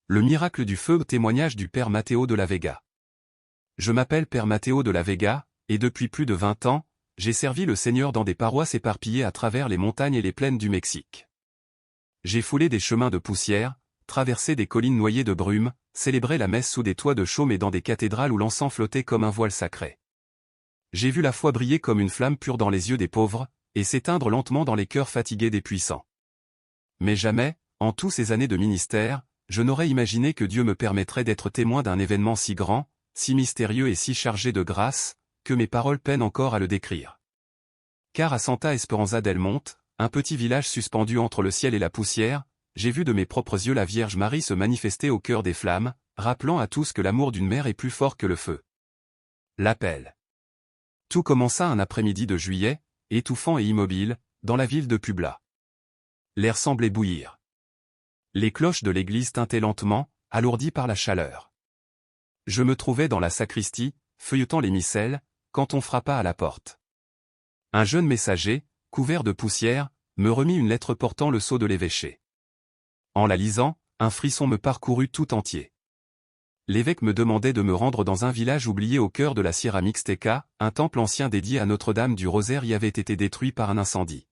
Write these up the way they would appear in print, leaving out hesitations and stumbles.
Le miracle du feu, témoignage du Père Matteo de la Vega. Je m'appelle Père Matteo de la Vega, et depuis plus de 20 ans, j'ai servi le Seigneur dans des paroisses éparpillées à travers les montagnes et les plaines du Mexique. J'ai foulé des chemins de poussière, traversé des collines noyées de brume, célébré la messe sous des toits de chaume et dans des cathédrales où l'encens flottait comme un voile sacré. J'ai vu la foi briller comme une flamme pure dans les yeux des pauvres, et s'éteindre lentement dans les cœurs fatigués des puissants. Mais jamais, en tous ces années de ministère, je n'aurais imaginé que Dieu me permettrait d'être témoin d'un événement si grand, si mystérieux et si chargé de grâce, que mes paroles peinent encore à le décrire. Car à Santa Esperanza del Monte, un petit village suspendu entre le ciel et la poussière, j'ai vu de mes propres yeux la Vierge Marie se manifester au cœur des flammes, rappelant à tous que l'amour d'une mère est plus fort que le feu. L'appel. Tout commença un après-midi de juillet, étouffant et immobile, dans la ville de Puebla. L'air semblait bouillir. Les cloches de l'église tintaient lentement, alourdies par la chaleur. Je me trouvais dans la sacristie, feuilletant les missels, quand on frappa à la porte. Un jeune messager, couvert de poussière, me remit une lettre portant le sceau de l'évêché. En la lisant, un frisson me parcourut tout entier. L'évêque me demandait de me rendre dans un village oublié au cœur de la Sierra Mixteca, un temple ancien dédié à Notre-Dame du Rosaire y avait été détruit par un incendie.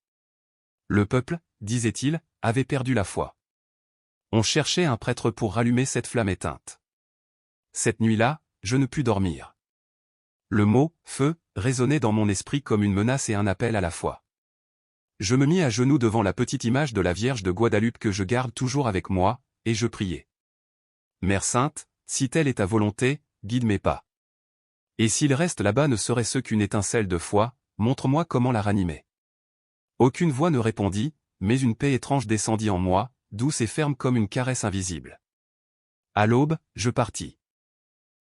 Le peuple, disait-il, avait perdu la foi. On cherchait un prêtre pour rallumer cette flamme éteinte. Cette nuit-là, je ne pus dormir. Le mot « feu » résonnait dans mon esprit comme une menace et un appel à la foi. Je me mis à genoux devant la petite image de la Vierge de Guadalupe que je garde toujours avec moi, et je priai. Mère Sainte, si telle est ta volonté, guide mes pas. Et s'il reste là-bas ne serait-ce qu'une étincelle de foi, montre-moi comment la ranimer. Aucune voix ne répondit, mais une paix étrange descendit en moi, douce et ferme comme une caresse invisible. À l'aube, je partis.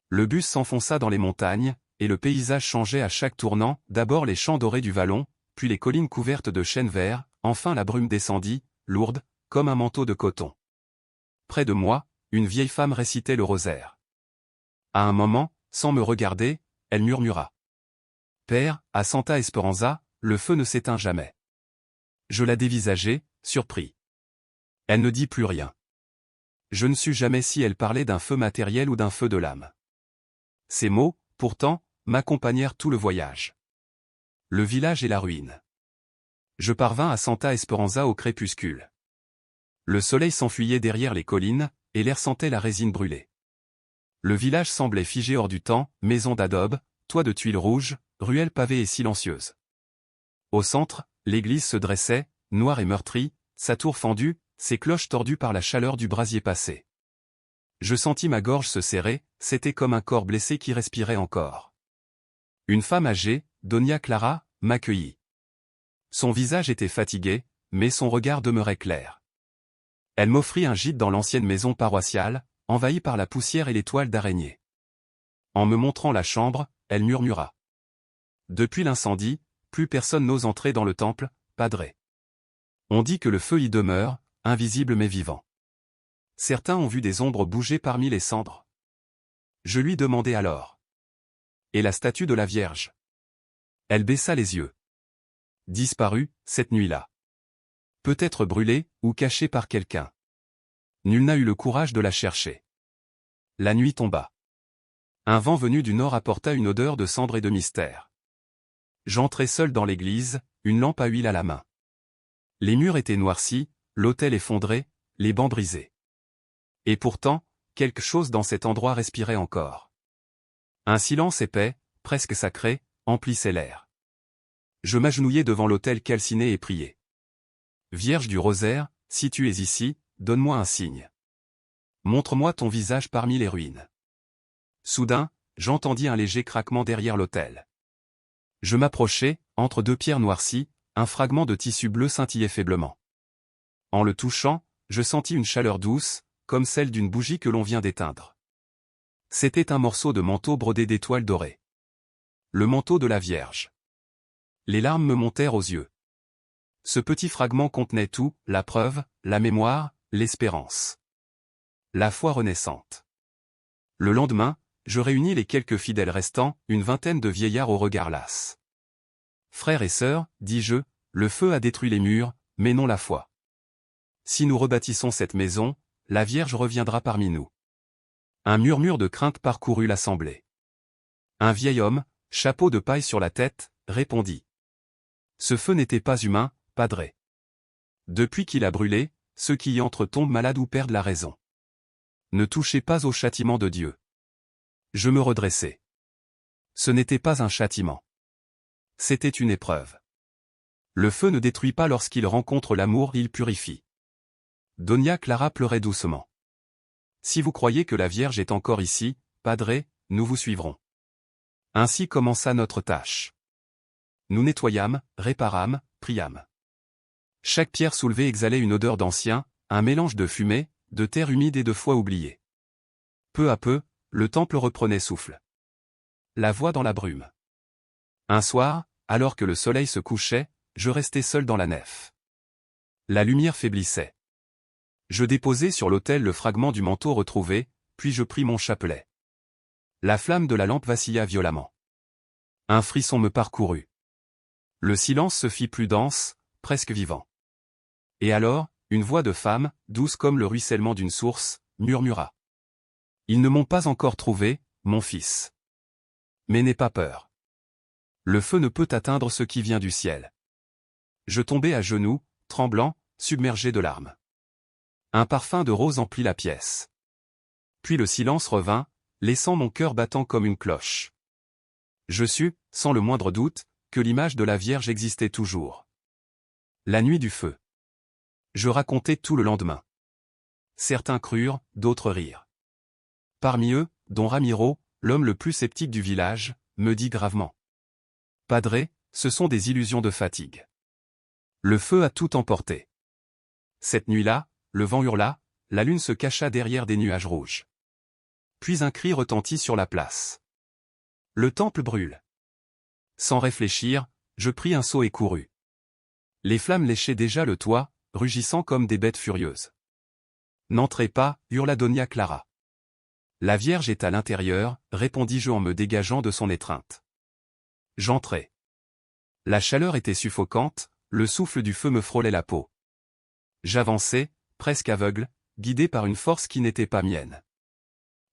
Le bus s'enfonça dans les montagnes, et le paysage changeait à chaque tournant, d'abord les champs dorés du vallon, puis les collines couvertes de chênes verts, enfin la brume descendit, lourde, comme un manteau de coton. Près de moi, une vieille femme récitait le rosaire. À un moment, sans me regarder, elle murmura. « Père, à Santa Esperanza, le feu ne s'éteint jamais. » Je la dévisageai, surpris. Elle ne dit plus rien. Je ne sus jamais si elle parlait d'un feu matériel ou d'un feu de l'âme. Ces mots, pourtant, m'accompagnèrent tout le voyage. Le village et la ruine. Je parvins à Santa Esperanza au crépuscule. Le soleil s'enfuyait derrière les collines, et l'air sentait la résine brûlée. Le village semblait figé hors du temps, maisons d'adobe, toits de tuiles rouges, ruelles pavées et silencieuses. Au centre, l'église se dressait, noire et meurtrie, sa tour fendue, ses cloches tordues par la chaleur du brasier passé. Je sentis ma gorge se serrer, c'était comme un corps blessé qui respirait encore. Une femme âgée, Doña Clara, m'accueillit. Son visage était fatigué, mais son regard demeurait clair. Elle m'offrit un gîte dans l'ancienne maison paroissiale, envahie par la poussière et les toiles d'araignée. En me montrant la chambre, elle murmura. Depuis l'incendie, plus personne n'ose entrer dans le temple, padre. On dit que le feu y demeure, invisible mais vivant. Certains ont vu des ombres bouger parmi les cendres. Je lui demandai alors. Et la statue de la Vierge? Elle baissa les yeux. Disparue, cette nuit-là. Peut-être brûlée, ou cachée par quelqu'un. Nul n'a eu le courage de la chercher. La nuit tomba. Un vent venu du nord apporta une odeur de cendre et de mystère. J'entrai seul dans l'église, une lampe à huile à la main. Les murs étaient noircis, l'autel effondré, les bancs brisés. Et pourtant, quelque chose dans cet endroit respirait encore. Un silence épais, presque sacré, emplissait l'air. Je m'agenouillai devant l'autel calciné et priai. Vierge du Rosaire, si tu es ici, donne-moi un signe. Montre-moi ton visage parmi les ruines. Soudain, j'entendis un léger craquement derrière l'autel. Je m'approchai, entre deux pierres noircies, un fragment de tissu bleu scintillait faiblement. En le touchant, je sentis une chaleur douce, comme celle d'une bougie que l'on vient d'éteindre. C'était un morceau de manteau brodé d'étoiles dorées. Le manteau de la Vierge. Les larmes me montèrent aux yeux. Ce petit fragment contenait tout, la preuve, la mémoire, l'espérance. La foi renaissante. Le lendemain, je réunis les quelques fidèles restants, une vingtaine de vieillards au regard las. Frères et sœurs, dis-je, le feu a détruit les murs, mais non la foi. Si nous rebâtissons cette maison, la Vierge reviendra parmi nous. Un murmure de crainte parcourut l'assemblée. Un vieil homme, chapeau de paille sur la tête, répondit. Ce feu n'était pas humain, padre. Depuis qu'il a brûlé, ceux qui y entrent tombent malades ou perdent la raison. Ne touchez pas au châtiment de Dieu. Je me redressai. Ce n'était pas un châtiment. C'était une épreuve. Le feu ne détruit pas lorsqu'il rencontre l'amour, il purifie. Doña Clara pleurait doucement. Si vous croyez que la Vierge est encore ici, padre, nous vous suivrons. Ainsi commença notre tâche. Nous nettoyâmes, réparâmes, priâmes. Chaque pierre soulevée exhalait une odeur d'ancien, un mélange de fumée, de terre humide et de foi oubliée. Peu à peu, le temple reprenait souffle. La voix dans la brume. Un soir, alors que le soleil se couchait, je restais seul dans la nef. La lumière faiblissait. Je déposai sur l'autel le fragment du manteau retrouvé, puis je pris mon chapelet. La flamme de la lampe vacilla violemment. Un frisson me parcourut. Le silence se fit plus dense, presque vivant. Et alors, une voix de femme, douce comme le ruissellement d'une source, murmura. Ils ne m'ont pas encore trouvé, mon fils. Mais n'aie pas peur. Le feu ne peut atteindre ce qui vient du ciel. Je tombai à genoux, tremblant, submergé de larmes. Un parfum de rose emplit la pièce. Puis le silence revint, laissant mon cœur battant comme une cloche. Je sus, sans le moindre doute, que l'image de la Vierge existait toujours. La nuit du feu. Je racontai tout le lendemain. Certains crurent, d'autres rirent. Parmi eux, don Ramiro, l'homme le plus sceptique du village, me dit gravement. Padre, ce sont des illusions de fatigue. Le feu a tout emporté. Cette nuit-là, le vent hurla, la lune se cacha derrière des nuages rouges. Puis un cri retentit sur la place. Le temple brûle. Sans réfléchir, je pris un seau et courus. Les flammes léchaient déjà le toit, rugissant comme des bêtes furieuses. N'entrez pas, hurla Doña Clara. La Vierge est à l'intérieur, répondis-je en me dégageant de son étreinte. J'entrai. La chaleur était suffocante, le souffle du feu me frôlait la peau. J'avançai, presque aveugle, guidé par une force qui n'était pas mienne.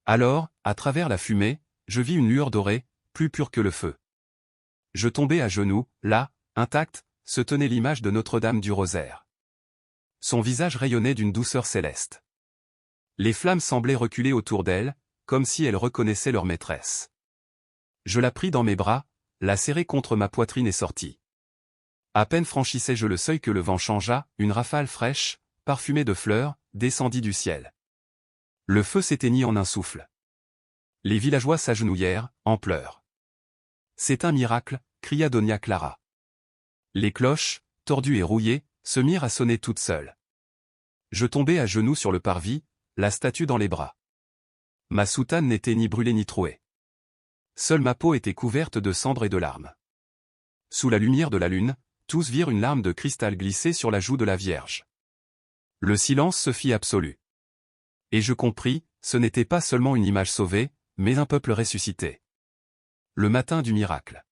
Alors, à travers la fumée, je vis une lueur dorée, plus pure que le feu. Je tombai à genoux, là, intacte, se tenait l'image de Notre-Dame du Rosaire. Son visage rayonnait d'une douceur céleste. Les flammes semblaient reculer autour d'elle, comme si elles reconnaissaient leur maîtresse. Je la pris dans mes bras, la serrai contre ma poitrine et sortis. À peine franchissais-je le seuil que le vent changea, une rafale fraîche, parfumée de fleurs, descendit du ciel. Le feu s'éteignit en un souffle. Les villageois s'agenouillèrent, en pleurs. C'est un miracle, cria Doña Clara. Les cloches, tordues et rouillées, se mirent à sonner toutes seules. Je tombai à genoux sur le parvis, la statue dans les bras. Ma soutane n'était ni brûlée ni trouée. Seule ma peau était couverte de cendres et de larmes. Sous la lumière de la lune, tous virent une larme de cristal glisser sur la joue de la Vierge. Le silence se fit absolu. Et je compris, ce n'était pas seulement une image sauvée, mais un peuple ressuscité. Le matin du miracle.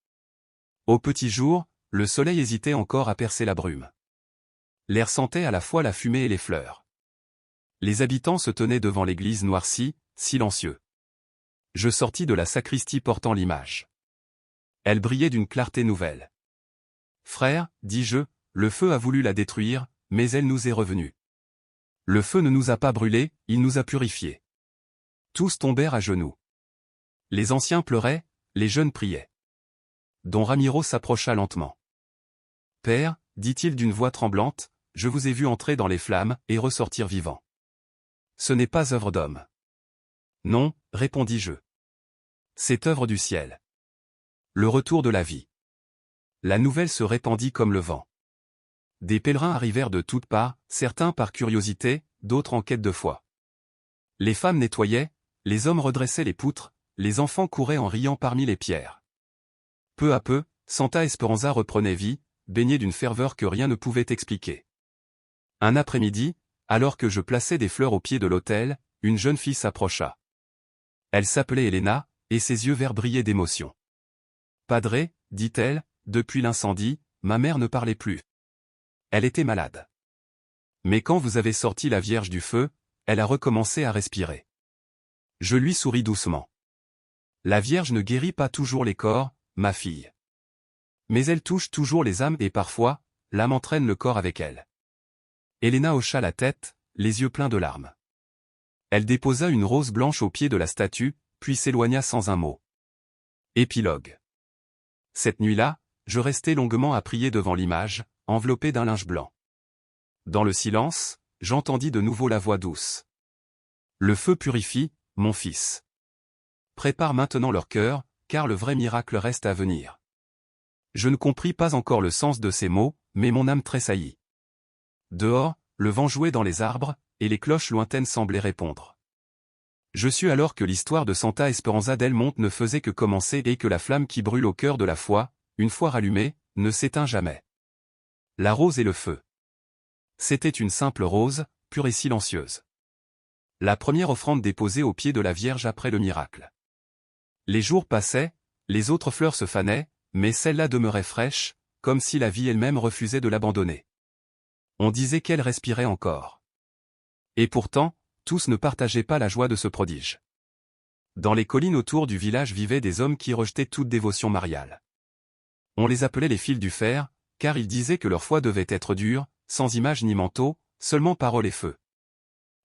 Au petit jour, le soleil hésitait encore à percer la brume. L'air sentait à la fois la fumée et les fleurs. Les habitants se tenaient devant l'église noircie, silencieux. Je sortis de la sacristie portant l'image. Elle brillait d'une clarté nouvelle. Frère, dis-je, le feu a voulu la détruire, mais elle nous est revenue. Le feu ne nous a pas brûlés, il nous a purifiés. Tous tombèrent à genoux. Les anciens pleuraient, les jeunes priaient. Don Ramiro s'approcha lentement. Père, dit-il d'une voix tremblante, je vous ai vu entrer dans les flammes et ressortir vivant. Ce n'est pas œuvre d'homme. Non, répondis-je. C'est œuvre du ciel. Le retour de la vie. La nouvelle se répandit comme le vent. Des pèlerins arrivèrent de toutes parts, certains par curiosité, d'autres en quête de foi. Les femmes nettoyaient, les hommes redressaient les poutres, les enfants couraient en riant parmi les pierres. Peu à peu, Santa Esperanza reprenait vie, baignée d'une ferveur que rien ne pouvait expliquer. Un après-midi, alors que je plaçais des fleurs au pied de l'autel, une jeune fille s'approcha. Elle s'appelait Elena, et ses yeux verts brillaient d'émotion. Padre, dit-elle, depuis l'incendie, ma mère ne parlait plus. Elle était malade. Mais quand vous avez sorti la Vierge du feu, elle a recommencé à respirer. Je lui souris doucement. La Vierge ne guérit pas toujours les corps, ma fille. Mais elle touche toujours les âmes et parfois, l'âme entraîne le corps avec elle. Helena hocha la tête, les yeux pleins de larmes. Elle déposa une rose blanche au pied de la statue, puis s'éloigna sans un mot. Épilogue. Cette nuit-là, je restai longuement à prier devant l'image, enveloppée d'un linge blanc. Dans le silence, j'entendis de nouveau la voix douce. Le feu purifie, mon fils. Prépare maintenant leur cœur, car le vrai miracle reste à venir. Je ne compris pas encore le sens de ces mots, mais mon âme tressaillit. Dehors, le vent jouait dans les arbres, et les cloches lointaines semblaient répondre. Je sus alors que l'histoire de Santa Esperanza del Monte ne faisait que commencer et que la flamme qui brûle au cœur de la foi, une fois rallumée, ne s'éteint jamais. La rose et le feu. C'était une simple rose, pure et silencieuse. La première offrande déposée aux pieds de la Vierge après le miracle. Les jours passaient, les autres fleurs se fanaient, mais celle-là demeurait fraîche, comme si la vie elle-même refusait de l'abandonner. On disait qu'elle respirait encore. Et pourtant, tous ne partageaient pas la joie de ce prodige. Dans les collines autour du village vivaient des hommes qui rejetaient toute dévotion mariale. On les appelait les fils du fer, car ils disaient que leur foi devait être dure, sans image ni manteau, seulement parole et feu.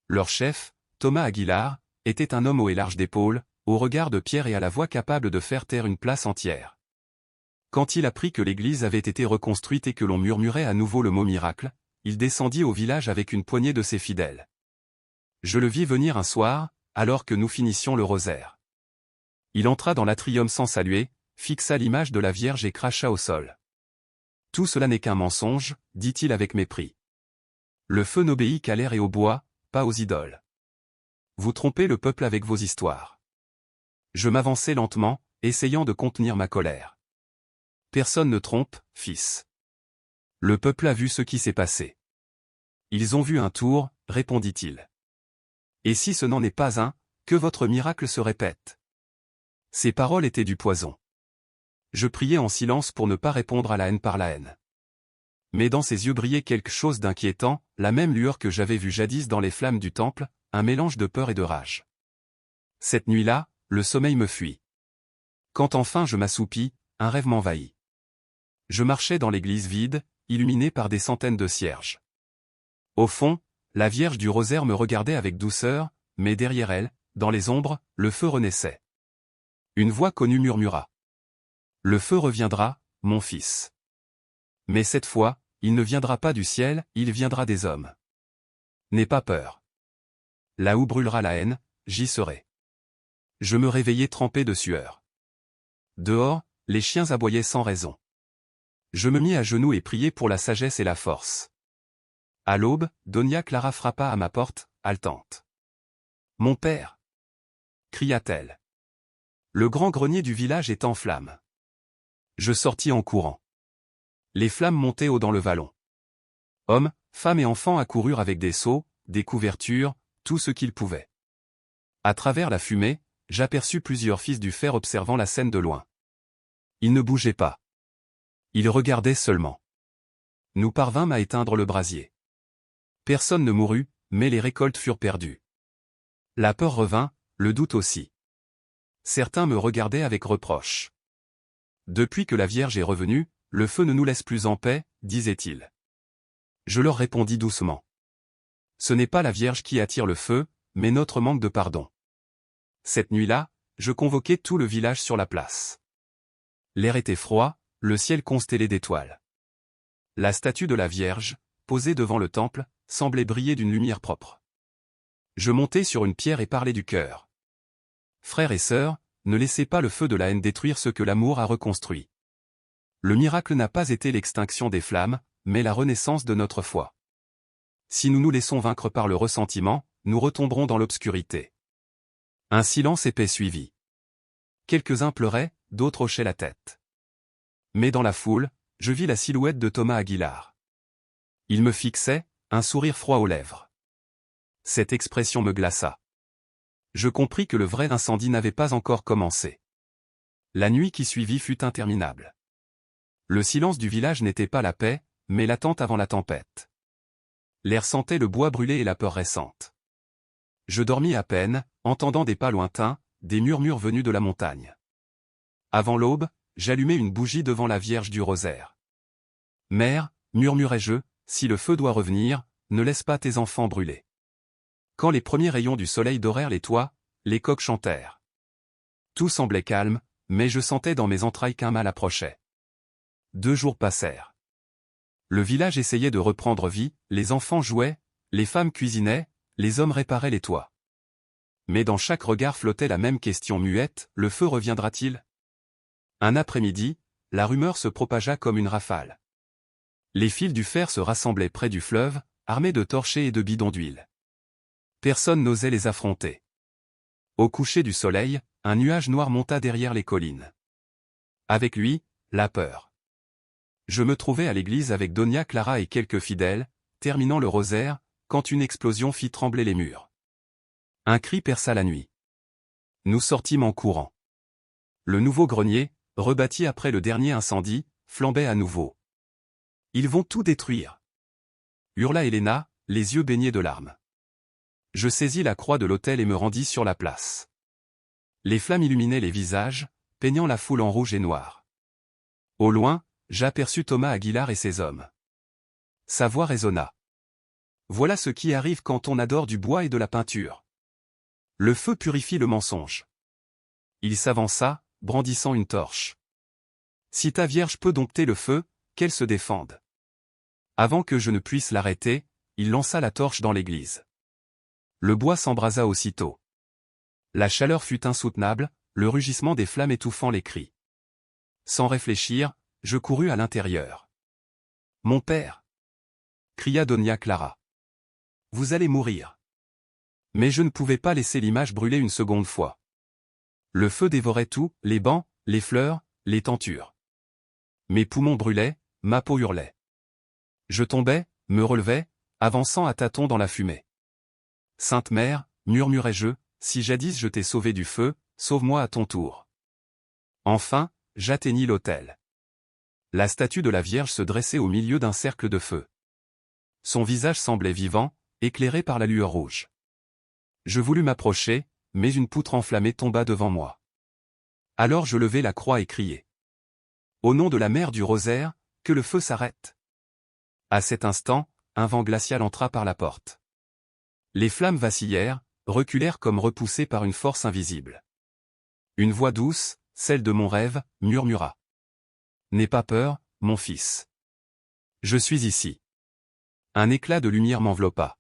Leur chef, Thomas Aguilar, était un homme haut et large d'épaules, au regard de pierre et à la voix capable de faire taire une place entière. Quand il apprit que l'église avait été reconstruite et que l'on murmurait à nouveau le mot miracle, il descendit au village avec une poignée de ses fidèles. Je le vis venir un soir, alors que nous finissions le rosaire. Il entra dans l'atrium sans saluer, fixa l'image de la Vierge et cracha au sol. « Tout cela n'est qu'un mensonge, dit-il avec mépris. Le feu n'obéit qu'à l'air et au bois, pas aux idoles. Vous trompez le peuple avec vos histoires. » Je m'avançai lentement, essayant de contenir ma colère. « Personne ne trompe, fils. Le peuple a vu ce qui s'est passé. Ils ont vu un tour, répondit-il. Et si ce n'en est pas un, que votre miracle se répète. » Ces paroles étaient du poison. Je priais en silence pour ne pas répondre à la haine par la haine. Mais dans ses yeux brillait quelque chose d'inquiétant, la même lueur que j'avais vue jadis dans les flammes du temple, un mélange de peur et de rage. Cette nuit-là, le sommeil me fuit. Quand enfin je m'assoupis, un rêve m'envahit. Je marchais dans l'église vide, illuminée par des centaines de cierges. Au fond, la Vierge du Rosaire me regardait avec douceur, mais derrière elle, dans les ombres, le feu renaissait. Une voix connue murmura. « Le feu reviendra, mon fils. Mais cette fois, il ne viendra pas du ciel, il viendra des hommes. N'aie pas peur. Là où brûlera la haine, j'y serai. » Je me réveillai trempé de sueur. Dehors, les chiens aboyaient sans raison. Je me mis à genoux et priai pour la sagesse et la force. À l'aube, Donia Clara frappa à ma porte, haletante. « Mon père !» cria-t-elle. Le grand grenier du village est en flammes. Je sortis en courant. Les flammes montaient haut dans le vallon. Hommes, femmes et enfants accoururent avec des seaux, des couvertures, tout ce qu'ils pouvaient. À travers la fumée, j'aperçus plusieurs fils du fer observant la scène de loin. Ils ne bougeaient pas. Ils regardaient seulement. Nous parvînmes à éteindre le brasier. Personne ne mourut, mais les récoltes furent perdues. La peur revint, le doute aussi. Certains me regardaient avec reproche. Depuis que la Vierge est revenue, le feu ne nous laisse plus en paix, disaient-ils. Je leur répondis doucement. Ce n'est pas la Vierge qui attire le feu, mais notre manque de pardon. Cette nuit-là, je convoquai tout le village sur la place. L'air était froid, le ciel constellé d'étoiles. La statue de la Vierge, posée devant le temple, semblait briller d'une lumière propre. Je montai sur une pierre et parlai du cœur. Frères et sœurs, ne laissez pas le feu de la haine détruire ce que l'amour a reconstruit. Le miracle n'a pas été l'extinction des flammes, mais la renaissance de notre foi. Si nous nous laissons vaincre par le ressentiment, nous retomberons dans l'obscurité. Un silence épais suivit. Quelques-uns pleuraient, d'autres hochaient la tête. Mais dans la foule, je vis la silhouette de Thomas Aguilar. Il me fixait, un sourire froid aux lèvres. Cette expression me glaça. Je compris que le vrai incendie n'avait pas encore commencé. La nuit qui suivit fut interminable. Le silence du village n'était pas la paix, mais l'attente avant la tempête. L'air sentait le bois brûlé et la peur récente. Je dormis à peine, entendant des pas lointains, des murmures venus de la montagne. Avant l'aube, j'allumai une bougie devant la Vierge du Rosaire. « Mère, murmurai-je, si le feu doit revenir, ne laisse pas tes enfants brûler. » Quand les premiers rayons du soleil dorèrent les toits, les coqs chantèrent. Tout semblait calme, mais je sentais dans mes entrailles qu'un mal approchait. 2 jours passèrent. Le village essayait de reprendre vie, les enfants jouaient, les femmes cuisinaient, les hommes réparaient les toits. Mais dans chaque regard flottait la même question muette, le feu reviendra-t-il? Un après-midi, la rumeur se propagea comme une rafale. Les fils du fer se rassemblaient près du fleuve, armés de torchers et de bidons d'huile. Personne n'osait les affronter. Au coucher du soleil, un nuage noir monta derrière les collines. Avec lui, la peur. Je me trouvais à l'église avec Donia Clara et quelques fidèles, terminant le rosaire, quand une explosion fit trembler les murs. Un cri perça la nuit. Nous sortîmes en courant. Le nouveau grenier, rebâti après le dernier incendie, flambait à nouveau. Ils vont tout détruire, hurla Helena, les yeux baignés de larmes. Je saisis la croix de l'autel et me rendis sur la place. Les flammes illuminaient les visages, peignant la foule en rouge et noir. Au loin, j'aperçus Thomas Aguilar et ses hommes. Sa voix résonna. Voilà ce qui arrive quand on adore du bois et de la peinture. Le feu purifie le mensonge. Il s'avança, brandissant une torche. Si ta Vierge peut dompter le feu, qu'elle se défende. Avant que je ne puisse l'arrêter, il lança la torche dans l'église. Le bois s'embrasa aussitôt. La chaleur fut insoutenable, le rugissement des flammes étouffant les cris. Sans réfléchir, je courus à l'intérieur. « Mon père !» cria Donia Clara. « Vous allez mourir. » Mais je ne pouvais pas laisser l'image brûler une seconde fois. Le feu dévorait tout, les bancs, les fleurs, les tentures. Mes poumons brûlaient, ma peau hurlait. Je tombais, me relevais, avançant à tâtons dans la fumée. « Sainte Mère, murmurai-je, si jadis je t'ai sauvé du feu, sauve-moi à ton tour. » Enfin, j'atteignis l'autel. La statue de la Vierge se dressait au milieu d'un cercle de feu. Son visage semblait vivant, éclairé par la lueur rouge. Je voulus m'approcher, mais une poutre enflammée tomba devant moi. Alors je levai la croix et criai. « Au nom de la Mère du Rosaire, que le feu s'arrête !» À cet instant, un vent glacial entra par la porte. Les flammes vacillèrent, reculèrent comme repoussées par une force invisible. Une voix douce, celle de mon rêve, murmura. « N'aie pas peur, mon fils. Je suis ici. » Un éclat de lumière m'enveloppa.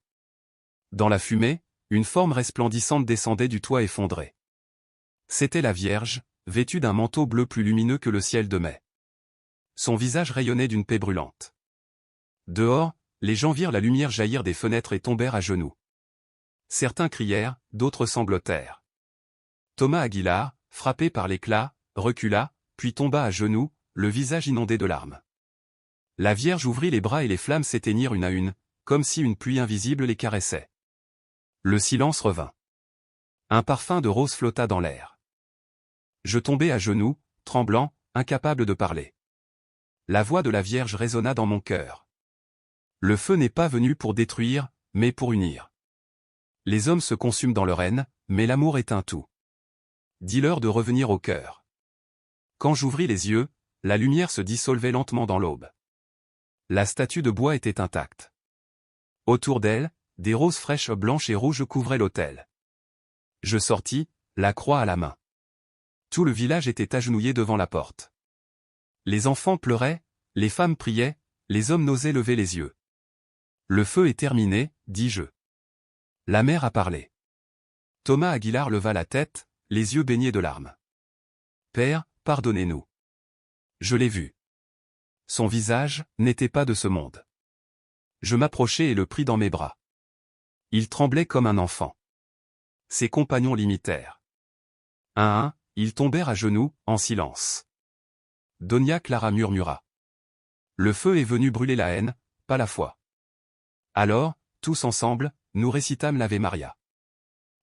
Dans la fumée, une forme resplendissante descendait du toit effondré. C'était la Vierge, vêtue d'un manteau bleu plus lumineux que le ciel de mai. Son visage rayonnait d'une paix brûlante. Dehors, les gens virent la lumière jaillir des fenêtres et tombèrent à genoux. Certains crièrent, d'autres sanglotèrent. Thomas Aguilar, frappé par l'éclat, recula, puis tomba à genoux, le visage inondé de larmes. La Vierge ouvrit les bras et les flammes s'éteignirent une à une, comme si une pluie invisible les caressait. Le silence revint. Un parfum de rose flotta dans l'air. Je tombai à genoux, tremblant, incapable de parler. La voix de la Vierge résonna dans mon cœur. Le feu n'est pas venu pour détruire, mais pour unir. Les hommes se consument dans leur haine, mais l'amour éteint tout. Dis-leur de revenir au cœur. Quand j'ouvris les yeux, la lumière se dissolvait lentement dans l'aube. La statue de bois était intacte. Autour d'elle, des roses fraîches blanches et rouges couvraient l'autel. Je sortis, la croix à la main. Tout le village était agenouillé devant la porte. Les enfants pleuraient, les femmes priaient, les hommes n'osaient lever les yeux. Le feu est terminé, dis-je. La mère a parlé. Thomas Aguilar leva la tête, les yeux baignés de larmes. Père, pardonnez-nous. Je l'ai vu. Son visage n'était pas de ce monde. Je m'approchai et le pris dans mes bras. Il tremblait comme un enfant. Ses compagnons l'imitèrent. Un à un, ils tombèrent à genoux, en silence. Donia Clara murmura. Le feu est venu brûler la haine, pas la foi. Alors, tous ensemble, nous récitâmes l'Ave Maria.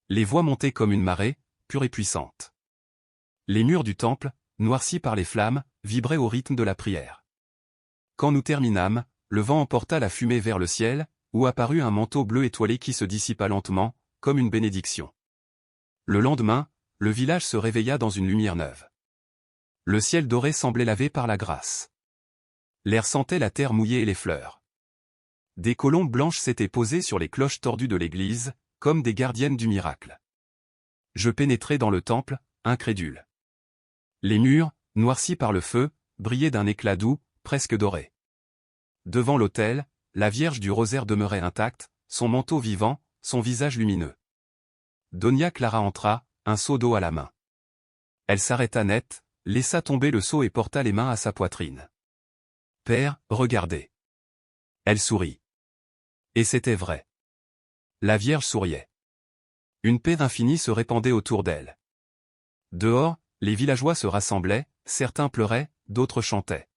Les voix montaient comme une marée, pure et puissante. Les murs du temple, noircis par les flammes, vibraient au rythme de la prière. Quand nous terminâmes, le vent emporta la fumée vers le ciel, où apparut un manteau bleu étoilé qui se dissipa lentement, comme une bénédiction. Le lendemain, le village se réveilla dans une lumière neuve. Le ciel doré semblait lavé par la grâce. L'air sentait la terre mouillée et les fleurs. Des colombes blanches s'étaient posées sur les cloches tordues de l'église, comme des gardiennes du miracle. Je pénétrai dans le temple, incrédule. Les murs, noircis par le feu, brillaient d'un éclat doux, presque doré. Devant l'autel, la Vierge du rosaire demeurait intacte, son manteau vivant, son visage lumineux. Donia Clara entra, un seau d'eau à la main. Elle s'arrêta net, laissa tomber le seau et porta les mains à sa poitrine. « Père, regardez. » Elle sourit. Et c'était vrai. La Vierge souriait. Une paix infinie se répandait autour d'elle. Dehors, les villageois se rassemblaient, certains pleuraient, d'autres chantaient.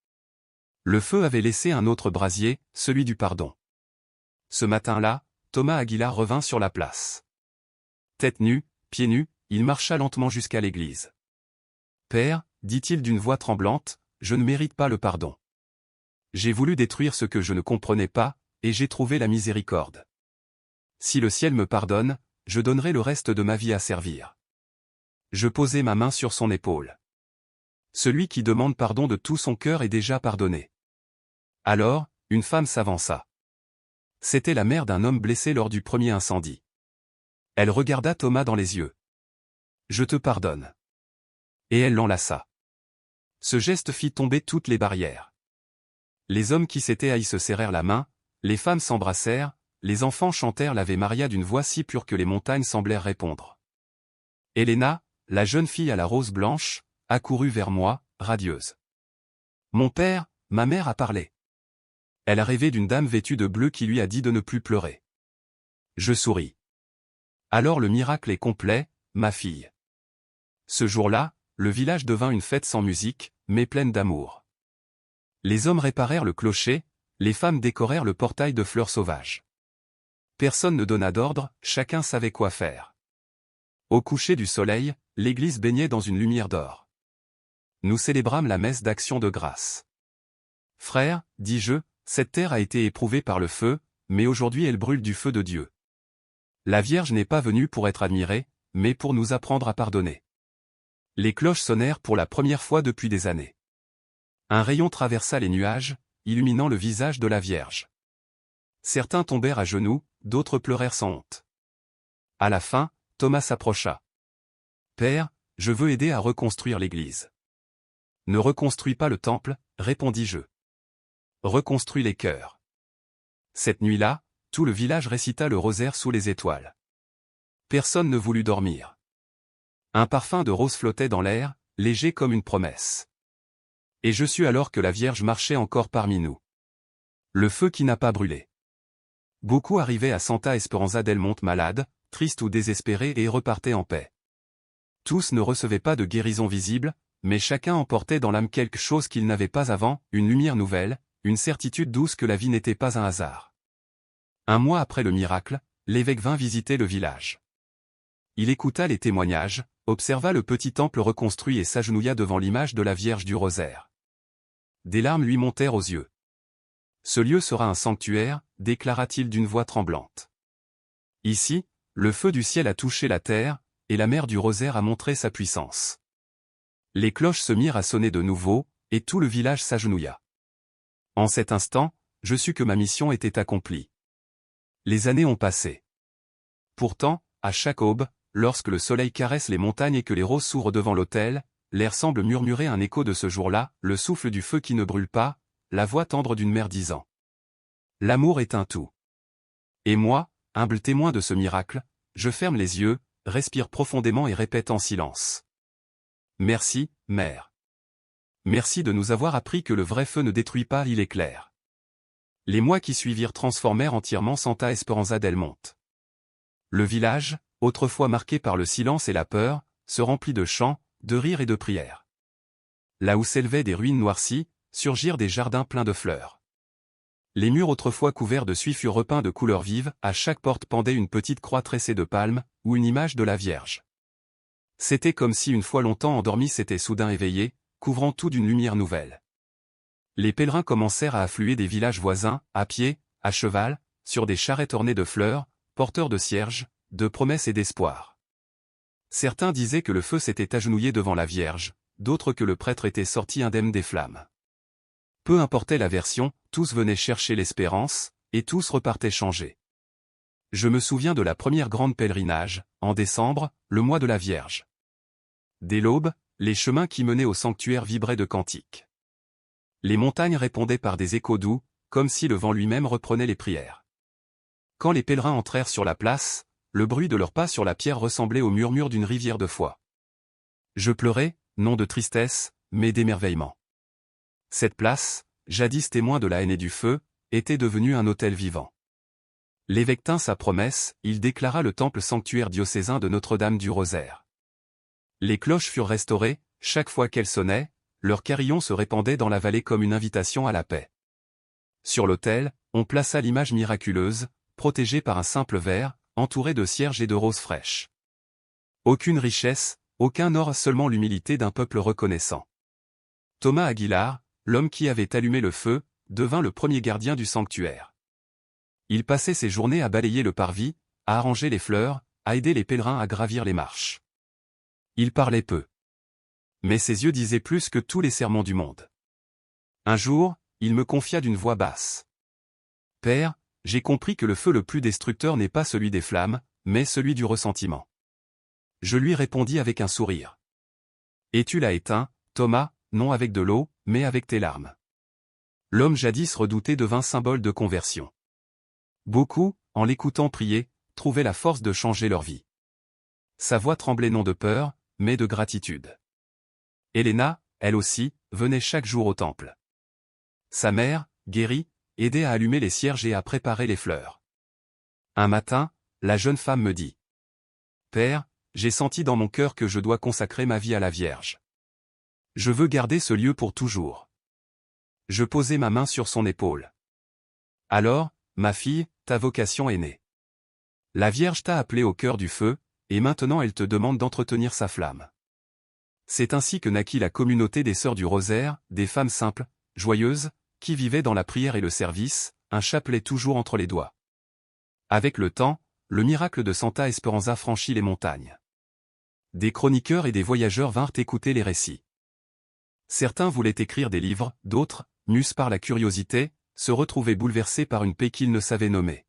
Le feu avait laissé un autre brasier, celui du pardon. Ce matin-là, Thomas Aguilar revint sur la place. Tête nue, pieds nus, il marcha lentement jusqu'à l'église. « Père, dit-il d'une voix tremblante, je ne mérite pas le pardon. J'ai voulu détruire ce que je ne comprenais pas, et j'ai trouvé la miséricorde. Si le ciel me pardonne, je donnerai le reste de ma vie à servir. » Je posai ma main sur son épaule. Celui qui demande pardon de tout son cœur est déjà pardonné. Alors, une femme s'avança. C'était la mère d'un homme blessé lors du premier incendie. Elle regarda Thomas dans les yeux. « Je te pardonne. » Et elle l'enlaça. Ce geste fit tomber toutes les barrières. Les hommes qui s'étaient haïs se serrèrent la main, les femmes s'embrassèrent, les enfants chantèrent l'Ave Maria d'une voix si pure que les montagnes semblèrent répondre. Helena, la jeune fille à la rose blanche, accourut vers moi, radieuse. « Mon père, ma mère a parlé. » Elle a rêvé d'une dame vêtue de bleu qui lui a dit de ne plus pleurer. Je souris. Alors le miracle est complet, ma fille. Ce jour-là, le village devint une fête sans musique, mais pleine d'amour. Les hommes réparèrent le clocher, les femmes décorèrent le portail de fleurs sauvages. Personne ne donna d'ordre, chacun savait quoi faire. Au coucher du soleil, l'église baignait dans une lumière d'or. Nous célébrâmes la messe d'action de grâce. « Frère, dis-je, cette terre a été éprouvée par le feu, mais aujourd'hui elle brûle du feu de Dieu. La Vierge n'est pas venue pour être admirée, mais pour nous apprendre à pardonner. » Les cloches sonnèrent pour la première fois depuis des années. Un rayon traversa les nuages, illuminant le visage de la Vierge. Certains tombèrent à genoux, d'autres pleurèrent sans honte. À la fin, Thomas s'approcha. « Père, je veux aider à reconstruire l'église. »« Ne reconstruis pas le temple, répondis-je. Reconstruis les cœurs. » Cette nuit-là, tout le village récita le rosaire sous les étoiles. Personne ne voulut dormir. Un parfum de rose flottait dans l'air, léger comme une promesse. Et je sus alors que la Vierge marchait encore parmi nous. Le feu qui n'a pas brûlé. Beaucoup arrivaient à Santa Esperanza del Monte malades, tristes ou désespérés et repartaient en paix. Tous ne recevaient pas de guérison visible, mais chacun emportait dans l'âme quelque chose qu'il n'avait pas avant, une lumière nouvelle, une certitude douce que la vie n'était pas un hasard. Un mois après le miracle, l'évêque vint visiter le village. Il écouta les témoignages, observa le petit temple reconstruit et s'agenouilla devant l'image de la Vierge du Rosaire. Des larmes lui montèrent aux yeux. « Ce lieu sera un sanctuaire, déclara-t-il d'une voix tremblante. Ici, le feu du ciel a touché la terre, et la mère du Rosaire a montré sa puissance. » Les cloches se mirent à sonner de nouveau, et tout le village s'agenouilla. En cet instant, je sus que ma mission était accomplie. Les années ont passé. Pourtant, à chaque aube, lorsque le soleil caresse les montagnes et que les roses s'ouvrent devant l'autel, l'air semble murmurer un écho de ce jour-là, le souffle du feu qui ne brûle pas, la voix tendre d'une mère disant « L'amour est un tout. » Et moi, humble témoin de ce miracle, je ferme les yeux, respire profondément et répète en silence. Merci, Mère. Merci de nous avoir appris que le vrai feu ne détruit pas, il éclaire. Les mois qui suivirent transformèrent entièrement Santa Esperanza del Monte. Le village, autrefois marqué par le silence et la peur, se remplit de chants, de rires et de prières. Là où s'élevaient des ruines noircies, surgirent des jardins pleins de fleurs. Les murs autrefois couverts de suie furent repeints de couleurs vives, à chaque porte pendait une petite croix tressée de palmes, ou une image de la Vierge. C'était comme si une foi longtemps endormie s'était soudain éveillée, couvrant tout d'une lumière nouvelle. Les pèlerins commencèrent à affluer des villages voisins, à pied, à cheval, sur des charrettes ornées de fleurs, porteurs de cierges, de promesses et d'espoir. Certains disaient que le feu s'était agenouillé devant la Vierge, d'autres que le prêtre était sorti indemne des flammes. Peu importait la version, tous venaient chercher l'espérance, et tous repartaient changés. Je me souviens de la première grande pèlerinage, en décembre, le mois de la Vierge. Dès l'aube, les chemins qui menaient au sanctuaire vibraient de cantiques. Les montagnes répondaient par des échos doux, comme si le vent lui-même reprenait les prières. Quand les pèlerins entrèrent sur la place, le bruit de leurs pas sur la pierre ressemblait au murmure d'une rivière de foi. Je pleurais, non de tristesse, mais d'émerveillement. Cette place, jadis témoin de la haine et du feu, était devenue un autel vivant. L'évêque tint sa promesse, il déclara le temple sanctuaire diocésain de Notre-Dame du Rosaire. Les cloches furent restaurées, chaque fois qu'elles sonnaient, leur carillon se répandait dans la vallée comme une invitation à la paix. Sur l'autel, on plaça l'image miraculeuse, protégée par un simple verre, entourée de cierges et de roses fraîches. Aucune richesse, aucun or, seulement l'humilité d'un peuple reconnaissant. Thomas Aguilar, l'homme qui avait allumé le feu, devint le premier gardien du sanctuaire. Il passait ses journées à balayer le parvis, à arranger les fleurs, à aider les pèlerins à gravir les marches. Il parlait peu. Mais ses yeux disaient plus que tous les sermons du monde. Un jour, il me confia d'une voix basse. « Père, j'ai compris que le feu le plus destructeur n'est pas celui des flammes, mais celui du ressentiment. » Je lui répondis avec un sourire. « Et tu l'as éteint, Thomas, non avec de l'eau, mais avec tes larmes. » L'homme jadis redouté devint symbole de conversion. Beaucoup, en l'écoutant prier, trouvaient la force de changer leur vie. Sa voix tremblait non de peur, mais de gratitude. Helena, elle aussi, venait chaque jour au temple. Sa mère, guérie, aidait à allumer les cierges et à préparer les fleurs. Un matin, la jeune femme me dit : « Père, j'ai senti dans mon cœur que je dois consacrer ma vie à la Vierge. Je veux garder ce lieu pour toujours. » Je posai ma main sur son épaule. « Alors, ma fille, ta vocation est née. La Vierge t'a appelé au cœur du feu, et maintenant elle te demande d'entretenir sa flamme. » C'est ainsi que naquit la communauté des Sœurs du Rosaire, des femmes simples, joyeuses, qui vivaient dans la prière et le service, un chapelet toujours entre les doigts. Avec le temps, le miracle de Santa Esperanza franchit les montagnes. Des chroniqueurs et des voyageurs vinrent écouter les récits. Certains voulaient écrire des livres, d'autres, mus par la curiosité, se retrouvaient bouleversés par une paix qu'ils ne savaient nommer.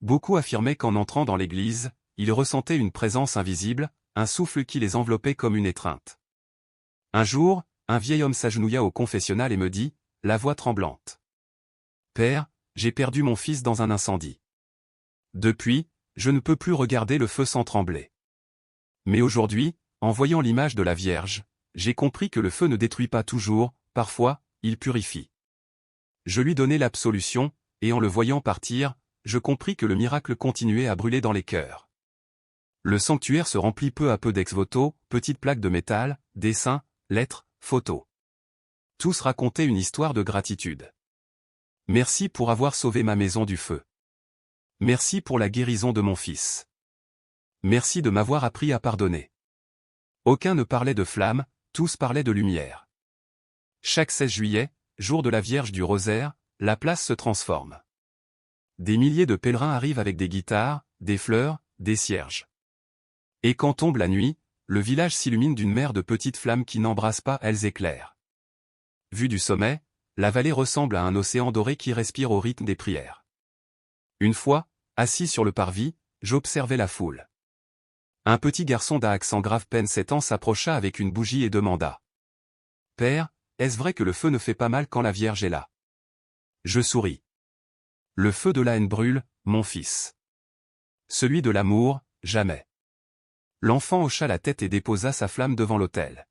Beaucoup affirmaient qu'en entrant dans l'église, ils ressentaient une présence invisible, un souffle qui les enveloppait comme une étreinte. Un jour, un vieil homme s'agenouilla au confessionnal et me dit, la voix tremblante : « Père, j'ai perdu mon fils dans un incendie. Depuis, je ne peux plus regarder le feu sans trembler. Mais aujourd'hui, en voyant l'image de la Vierge, j'ai compris que le feu ne détruit pas toujours, parfois, il purifie. » Je lui donnai l'absolution, et en le voyant partir, je compris que le miracle continuait à brûler dans les cœurs. Le sanctuaire se remplit peu à peu d'ex-voto, petites plaques de métal, dessins, lettres, photos. Tous racontaient une histoire de gratitude. Merci pour avoir sauvé ma maison du feu. Merci pour la guérison de mon fils. Merci de m'avoir appris à pardonner. Aucun ne parlait de flamme, tous parlaient de lumière. Chaque 16 juillet, jour de la Vierge du Rosaire, la place se transforme. Des milliers de pèlerins arrivent avec des guitares, des fleurs, des cierges. Et quand tombe la nuit, le village s'illumine d'une mer de petites flammes qui n'embrassent pas, elles éclairent. Vue du sommet, la vallée ressemble à un océan doré qui respire au rythme des prières. Une fois, assis sur le parvis, j'observais la foule. Un petit garçon d'un accent grave peine 7 ans s'approcha avec une bougie et demanda : « Père, est-ce vrai que le feu ne fait pas mal quand la Vierge est là ? » Je souris. Le feu de la haine brûle, mon fils. Celui de l'amour, jamais. L'enfant hocha la tête et déposa sa flamme devant l'autel.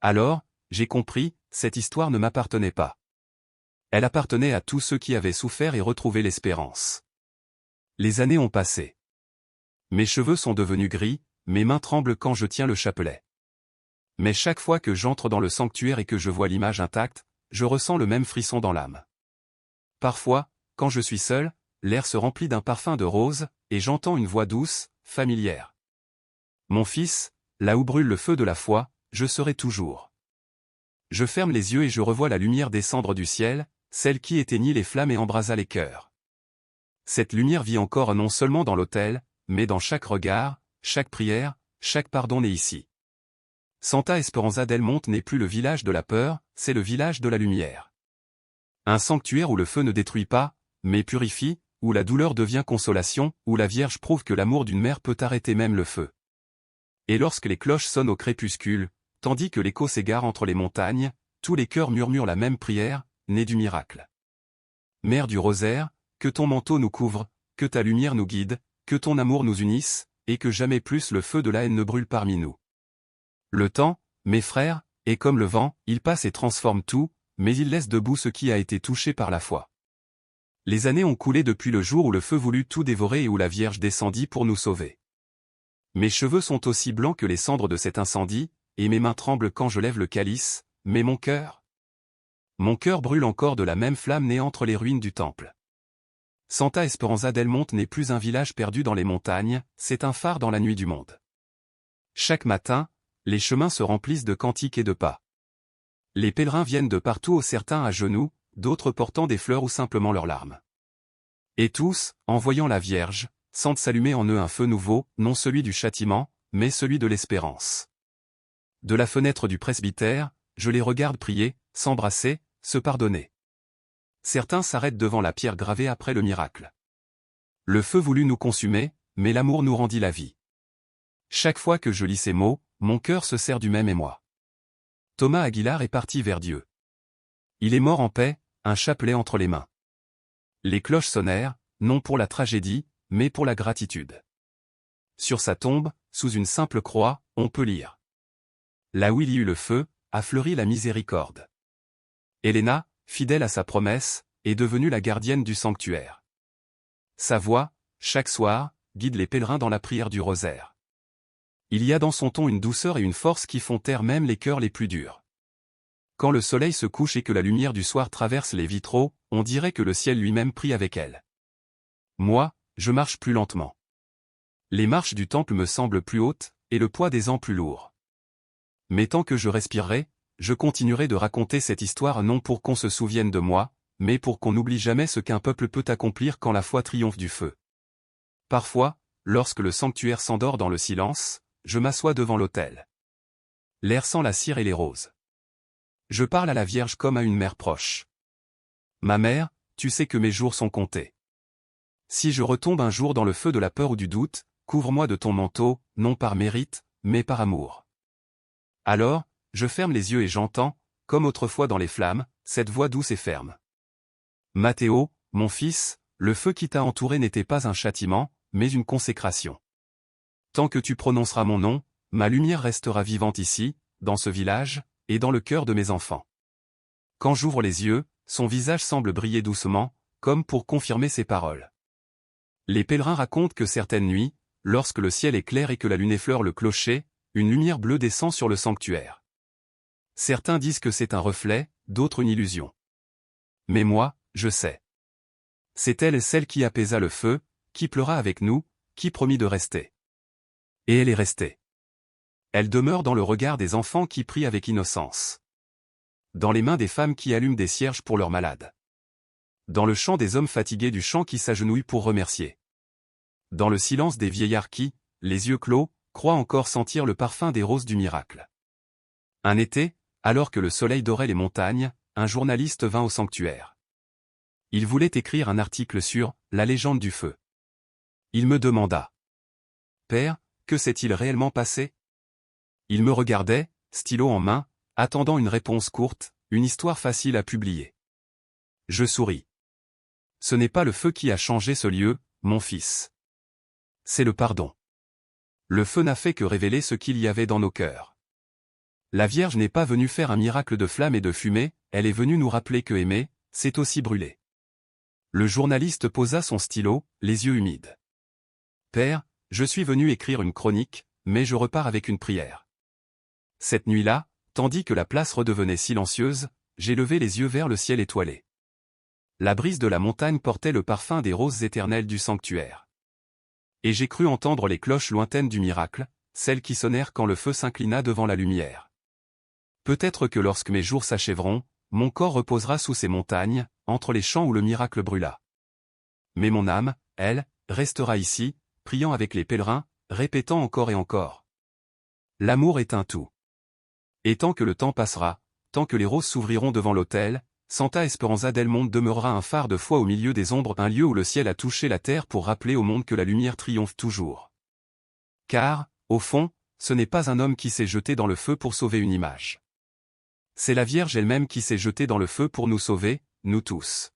Alors, j'ai compris, cette histoire ne m'appartenait pas. Elle appartenait à tous ceux qui avaient souffert et retrouvé l'espérance. Les années ont passé. Mes cheveux sont devenus gris, mes mains tremblent quand je tiens le chapelet. Mais chaque fois que j'entre dans le sanctuaire et que je vois l'image intacte, je ressens le même frisson dans l'âme. Parfois, quand je suis seul, l'air se remplit d'un parfum de rose, et j'entends une voix douce, familière. Mon fils, là où brûle le feu de la foi, je serai toujours. Je ferme les yeux et je revois la lumière descendre du ciel, celle qui éteignit les flammes et embrasa les cœurs. Cette lumière vit encore non seulement dans l'autel, mais dans chaque regard, chaque prière, chaque pardon né ici. Santa Esperanza del Monte n'est plus le village de la peur, c'est le village de la lumière. Un sanctuaire où le feu ne détruit pas, mais purifie, où la douleur devient consolation, où la Vierge prouve que l'amour d'une mère peut arrêter même le feu. Et lorsque les cloches sonnent au crépuscule, tandis que l'écho s'égare entre les montagnes, tous les cœurs murmurent la même prière, née du miracle. Mère du rosaire, que ton manteau nous couvre, que ta lumière nous guide, que ton amour nous unisse, et que jamais plus le feu de la haine ne brûle parmi nous. Le temps, mes frères, est comme le vent, il passe et transforme tout, mais il laisse debout ce qui a été touché par la foi. Les années ont coulé depuis le jour où le feu voulut tout dévorer et où la Vierge descendit pour nous sauver. Mes cheveux sont aussi blancs que les cendres de cet incendie, et mes mains tremblent quand je lève le calice, mais mon cœur brûle encore de la même flamme née entre les ruines du temple. Santa Esperanza del Monte n'est plus un village perdu dans les montagnes, c'est un phare dans la nuit du monde. Chaque matin, les chemins se remplissent de cantiques et de pas. Les pèlerins viennent de partout, certains à genoux, d'autres portant des fleurs ou simplement leurs larmes. Et tous, en voyant la Vierge, sentent s'allumer en eux un feu nouveau, non celui du châtiment, mais celui de l'espérance. De la fenêtre du presbytère, je les regarde prier, s'embrasser, se pardonner. Certains s'arrêtent devant la pierre gravée après le miracle. Le feu voulut nous consumer, mais l'amour nous rendit la vie. Chaque fois que je lis ces mots, mon cœur se serre du même émoi. Thomas Aguilar est parti vers Dieu. Il est mort en paix, un chapelet entre les mains. Les cloches sonnèrent, non pour la tragédie, mais pour la gratitude. Sur sa tombe, sous une simple croix, on peut lire. Là où il y eut le feu, a fleuri la miséricorde. Helena, fidèle à sa promesse, est devenue la gardienne du sanctuaire. Sa voix, chaque soir, guide les pèlerins dans la prière du rosaire. Il y a dans son ton une douceur et une force qui font taire même les cœurs les plus durs. Quand le soleil se couche et que la lumière du soir traverse les vitraux, on dirait que le ciel lui-même prie avec elle. Moi, je marche plus lentement. Les marches du temple me semblent plus hautes, et le poids des ans plus lourd. Mais tant que je respirerai, je continuerai de raconter cette histoire non pour qu'on se souvienne de moi, mais pour qu'on n'oublie jamais ce qu'un peuple peut accomplir quand la foi triomphe du feu. Parfois, lorsque le sanctuaire s'endort dans le silence, je m'assois devant l'autel. L'air sent la cire et les roses. Je parle à la Vierge comme à une mère proche. Ma mère, tu sais que mes jours sont comptés. Si je retombe un jour dans le feu de la peur ou du doute, couvre-moi de ton manteau, non par mérite, mais par amour. Alors, je ferme les yeux et j'entends, comme autrefois dans les flammes, cette voix douce et ferme. Matteo, mon fils, le feu qui t'a entouré n'était pas un châtiment, mais une consécration. Tant que tu prononceras mon nom, ma lumière restera vivante ici, dans ce village, et dans le cœur de mes enfants. Quand j'ouvre les yeux, son visage semble briller doucement, comme pour confirmer ses paroles. Les pèlerins racontent que certaines nuits, lorsque le ciel est clair et que la lune effleure le clocher, une lumière bleue descend sur le sanctuaire. Certains disent que c'est un reflet, d'autres une illusion. Mais moi, je sais. C'est elle celle qui apaisa le feu, qui pleura avec nous, qui promit de rester. Et elle est restée. Elle demeure dans le regard des enfants qui prient avec innocence. Dans les mains des femmes qui allument des cierges pour leurs malades. Dans le chant des hommes fatigués du chant qui s'agenouillent pour remercier. Dans le silence des vieillards qui, les yeux clos, croient encore sentir le parfum des roses du miracle. Un été, alors que le soleil dorait les montagnes, un journaliste vint au sanctuaire. Il voulait écrire un article sur « La légende du feu ». Il me demanda. « Père, que s'est-il réellement passé ?» Il me regardait, stylo en main, attendant une réponse courte, une histoire facile à publier. Je souris. Ce n'est pas le feu qui a changé ce lieu, mon fils. C'est le pardon. Le feu n'a fait que révéler ce qu'il y avait dans nos cœurs. La Vierge n'est pas venue faire un miracle de flamme et de fumée, elle est venue nous rappeler que aimer, c'est aussi brûler. Le journaliste posa son stylo, les yeux humides. Père, je suis venu écrire une chronique, mais je repars avec une prière. Cette nuit-là, tandis que la place redevenait silencieuse, j'ai levé les yeux vers le ciel étoilé. La brise de la montagne portait le parfum des roses éternelles du sanctuaire. Et j'ai cru entendre les cloches lointaines du miracle, celles qui sonnèrent quand le feu s'inclina devant la lumière. Peut-être que lorsque mes jours s'achèveront, mon corps reposera sous ces montagnes, entre les champs où le miracle brûla. Mais mon âme, elle, restera ici, priant avec les pèlerins, répétant encore et encore. L'amour est un tout. Et tant que le temps passera, tant que les roses s'ouvriront devant l'autel, Santa Esperanza del Monde demeurera un phare de foi au milieu des ombres, un lieu où le ciel a touché la terre pour rappeler au monde que la lumière triomphe toujours. Car, au fond, ce n'est pas un homme qui s'est jeté dans le feu pour sauver une image. C'est la Vierge elle-même qui s'est jetée dans le feu pour nous sauver, nous tous.